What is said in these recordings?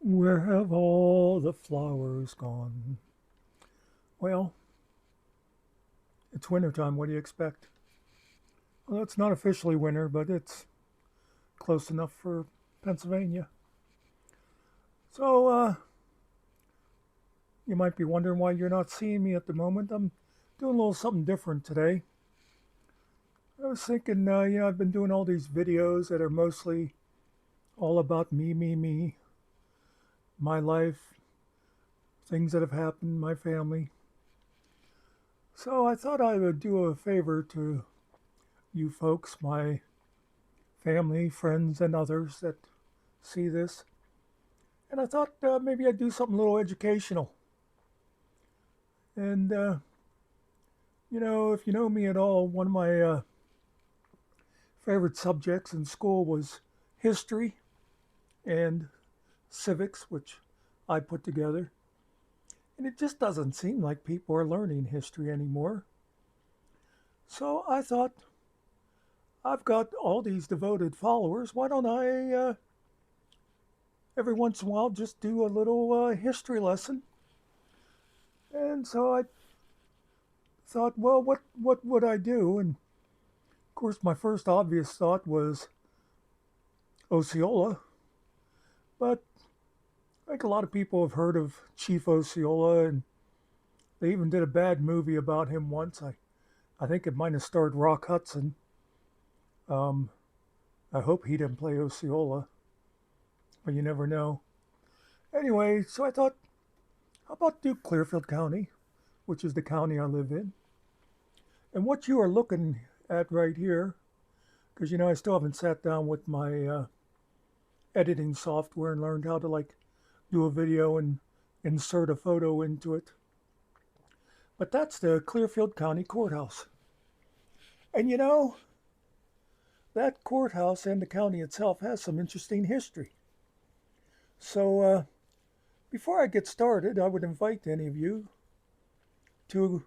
Where have all the flowers gone? Well, it's wintertime. What do you expect? Well, it's not officially winter, but it's close enough for Pennsylvania. So, you might be wondering why you're not seeing me at the moment. I'm doing a little something different today. I was thinking, I've been doing all these videos that are mostly all about me, my life, things that have happened, my family. So I thought I would do a favor to you folks, my family, friends, and others that see this. And I thought maybe I'd do something a little educational. And, if you know me at all, one of my favorite subjects in school was history and civics, which I put together. And it just doesn't seem like people are learning history anymore. So I thought, I've got all these devoted followers. Why don't I, every once in a while, just do a little history lesson? And so I thought, well, what would I do? And of course, my first obvious thought was Osceola. But I think a lot of people have heard of Chief Osceola, and they even did a bad movie about him once. I think it might have starred Rock Hudson. Um, I hope he didn't play Osceola, but you never know. Anyway, so I thought, how about do Clearfield County, which is the county I live in? And what you are looking at right here, because I still haven't sat down with my editing software and learned how to do a video and insert a photo into it. But that's the Clearfield County Courthouse. And that courthouse and the county itself has some interesting history. So before I get started, I would invite any of you to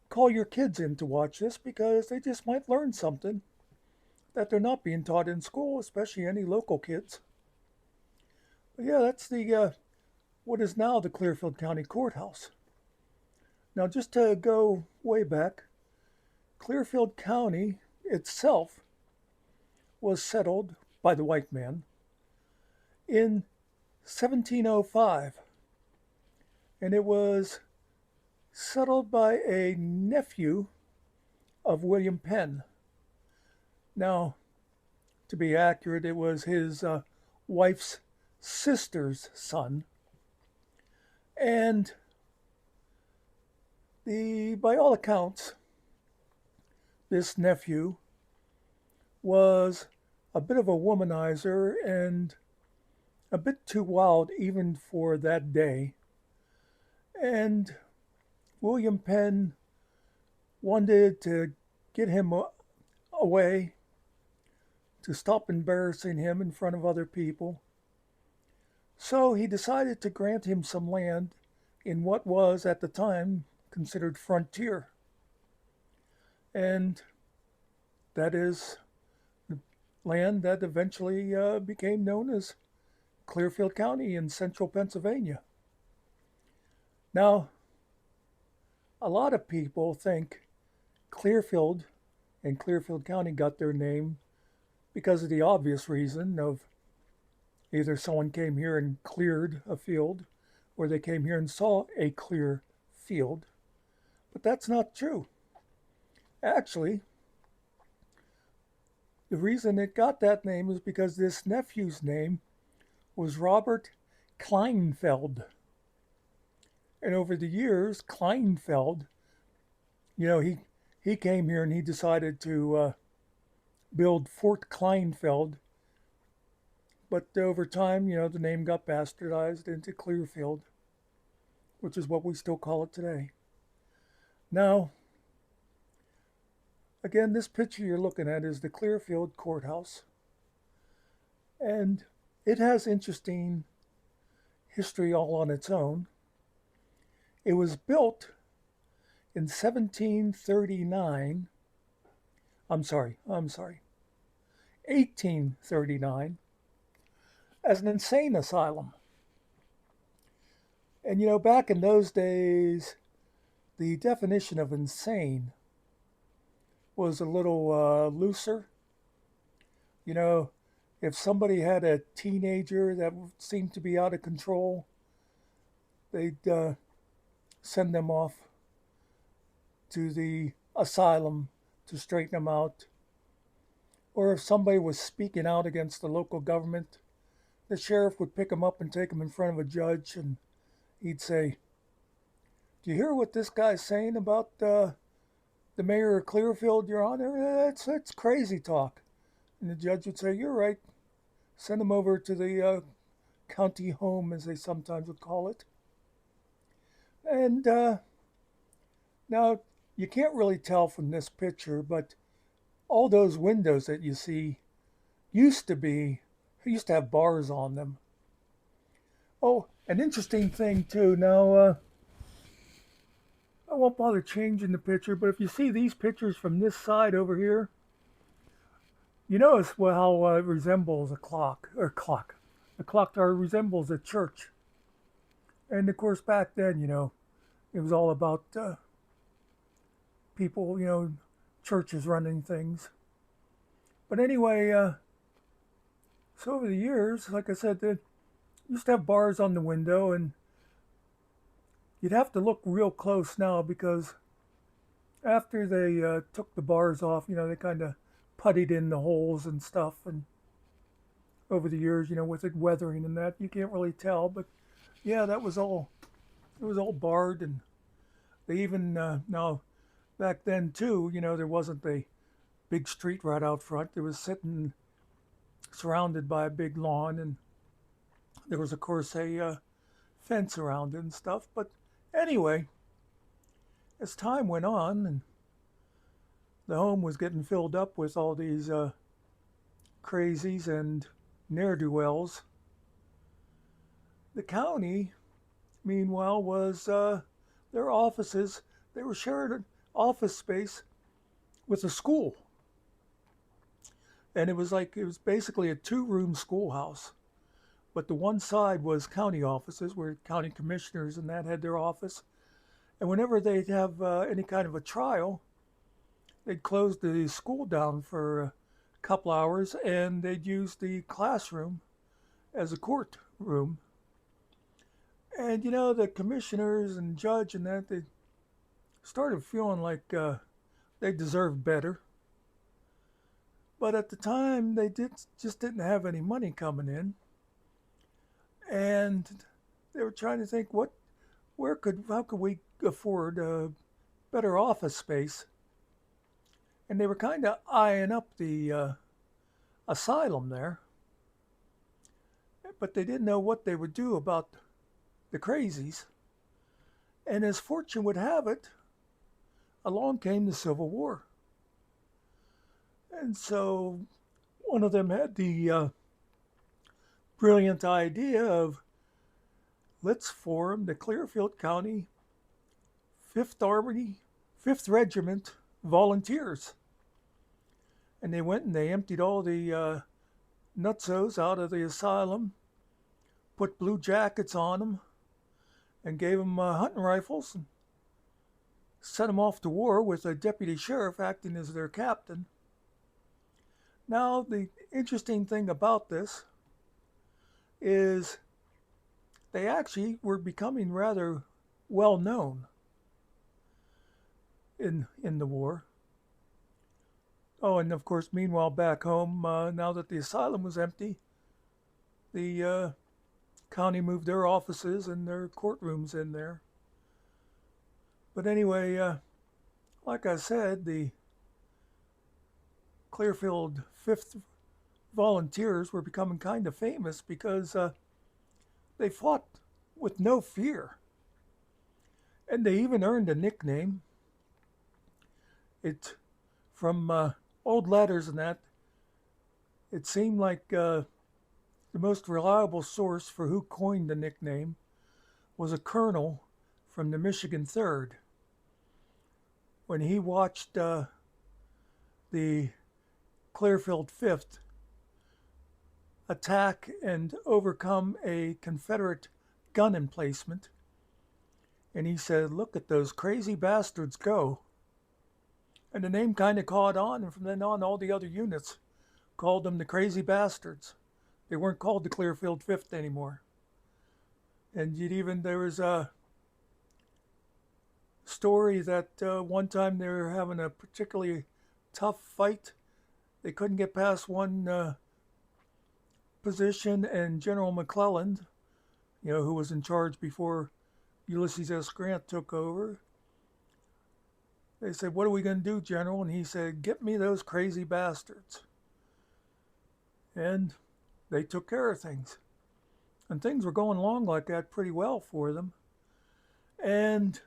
call your kids in to watch this because they just might learn something that they're not being taught in school, especially any local kids. But yeah, that's the what is now the Clearfield County Courthouse. Now, just to go way back, Clearfield County itself was settled by the white man in 1705, and it was settled by a nephew of William Penn. Now, to be accurate, it was his wife's sister's son. And by all accounts, this nephew was a bit of a womanizer and a bit too wild even for that day. And William Penn wanted to get him away to stop embarrassing him in front of other people. So he decided to grant him some land in what was at the time considered frontier. And that is the land that eventually became known as Clearfield County in central Pennsylvania. Now, a lot of people think Clearfield and Clearfield County got their name because of the obvious reason of either someone came here and cleared a field or they came here and saw a clear field. But that's not true. Actually, the reason it got that name is because this nephew's name was Robert Kleinfeld. And over the years, Kleinfeld, he came here and he decided to build Fort Kleinfeld. But over time, the name got bastardized into Clearfield, which is what we still call it today. Now, again, this picture you're looking at is the Clearfield Courthouse. And it has interesting history all on its own. It was built in 1739. I'm sorry, 1839, as an insane asylum. And back in those days, the definition of insane was a little looser. You know, if somebody had a teenager that seemed to be out of control, they'd send them off to the asylum to straighten them out. Or if somebody was speaking out against the local government, the sheriff would pick them up and take them in front of a judge, and he'd say, "Do you hear what this guy's saying about the mayor of Clearfield, Your Honor? It's crazy talk." And the judge would say, "You're right. Send him over to the county home," as they sometimes would call it. And now you can't really tell from this picture, but all those windows that you see used to be used to have bars on them. Oh, an interesting thing too. Now I won't bother changing the picture, but if you see these pictures from this side over here, you notice how it resembles a clock, a clock tower resembles a church. And of course, back then, it was all about people, churches running things. But anyway, so over the years, like I said, they used to have bars on the window, and you'd have to look real close now because after they took the bars off, they kind of puttied in the holes and stuff. And over the years, with it weathering and that, you can't really tell. But yeah, that was all. It was all barred, and they even now back then too. There wasn't a big street right out front. It was sitting surrounded by a big lawn, and there was of course a fence around it and stuff. But anyway, as time went on and the home was getting filled up with all these crazies and ne'er-do-wells, the county, meanwhile, was their offices. They were shared office space with a school, and it was basically a two-room schoolhouse. But the one side was county offices, where county commissioners and that had their office. And whenever they'd have any kind of a trial, they'd close the school down for a couple hours, and they'd use the classroom as a courtroom. And the commissioners and judge and that, they started feeling like they deserved better. But at the time, they just didn't have any money coming in, and they were trying to think how could we afford a better office space. And they were kind of eyeing up the asylum there, but they didn't know what they would do about the crazies. And as fortune would have it, along came the Civil War. And so one of them had the brilliant idea of, let's form the Clearfield County 5th Army, 5th Regiment Volunteers. And they went and they emptied all the nutsos out of the asylum, put blue jackets on them, and gave them hunting rifles, and sent them off to war with a deputy sheriff acting as their captain. Now, the interesting thing about this is they actually were becoming rather well known in the war. Oh, and of course, meanwhile, back home, now that the asylum was empty, the county moved their offices and their courtrooms in there. But anyway, like I said, the Clearfield 5th Volunteers were becoming kind of famous because they fought with no fear. And they even earned a nickname. It, from old letters and that, it seemed like the most reliable source for who coined the nickname was a colonel from the Michigan 3rd. When he watched the Clearfield 5th attack and overcome a Confederate gun emplacement, And he said, "Look at those crazy bastards go." And the name kind of caught on, and from then on, all the other units called them the Crazy Bastards. They weren't called the Clearfield Fifth anymore. And there was a story that one time they were having a particularly tough fight. They couldn't get past one position, and General McClellan, who was in charge before Ulysses S. Grant took over, they said, "What are we going to do, General?" And he said, "Get me those crazy bastards." And they took care of things. And things were going along like that pretty well for them. And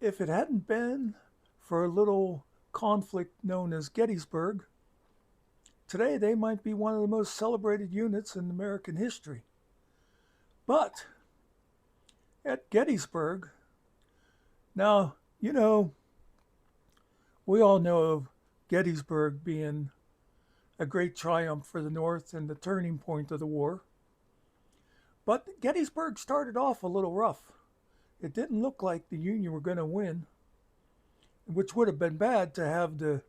if it hadn't been for a little conflict known as Gettysburg, today they might be one of the most celebrated units in American history. But at Gettysburg, now, we all know of Gettysburg being a great triumph for the North and the turning point of the war. But Gettysburg started off a little rough. It didn't look like the Union were going to win, which would have been bad to have the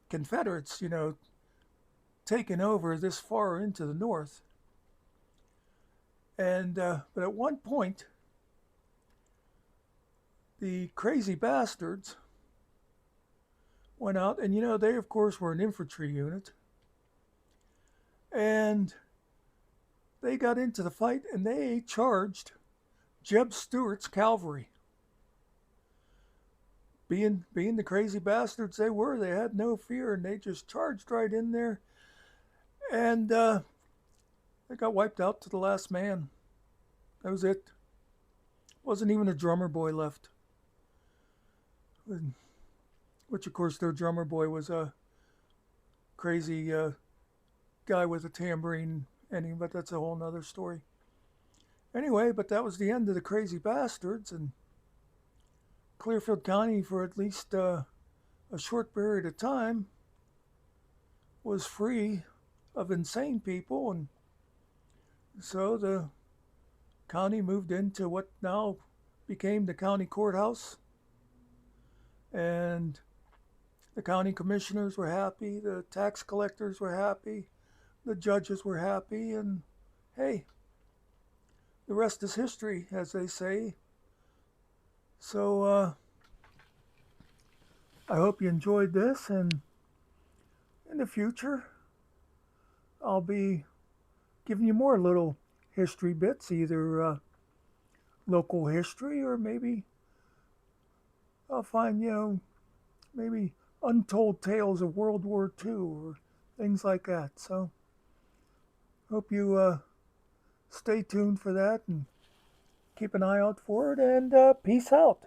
Confederates, taken over this far into the North. And but at one point, the crazy bastards went out, and they of course were an infantry unit, and they got into the fight and they charged Jeb Stuart's cavalry. Being the crazy bastards they were, they had no fear, and they just charged right in there, and they got wiped out to the last man. That was it. Wasn't even a drummer boy left. Which, of course, their drummer boy was a crazy guy with a tambourine ending, but that's a whole nother story. Anyway, but that was the end of the crazy bastards, and Clearfield County, for at least a short period of time, was free of insane people, and so the county moved into what now became the county courthouse, and the county commissioners were happy, the tax collectors were happy, the judges were happy, and hey, the rest is history, as they say. So I hope you enjoyed this, and in the future, I'll be giving you more little history bits, either local history, or maybe I'll find, maybe untold tales of World War II or things like that. So hope you stay tuned for that and keep an eye out for it, and peace out.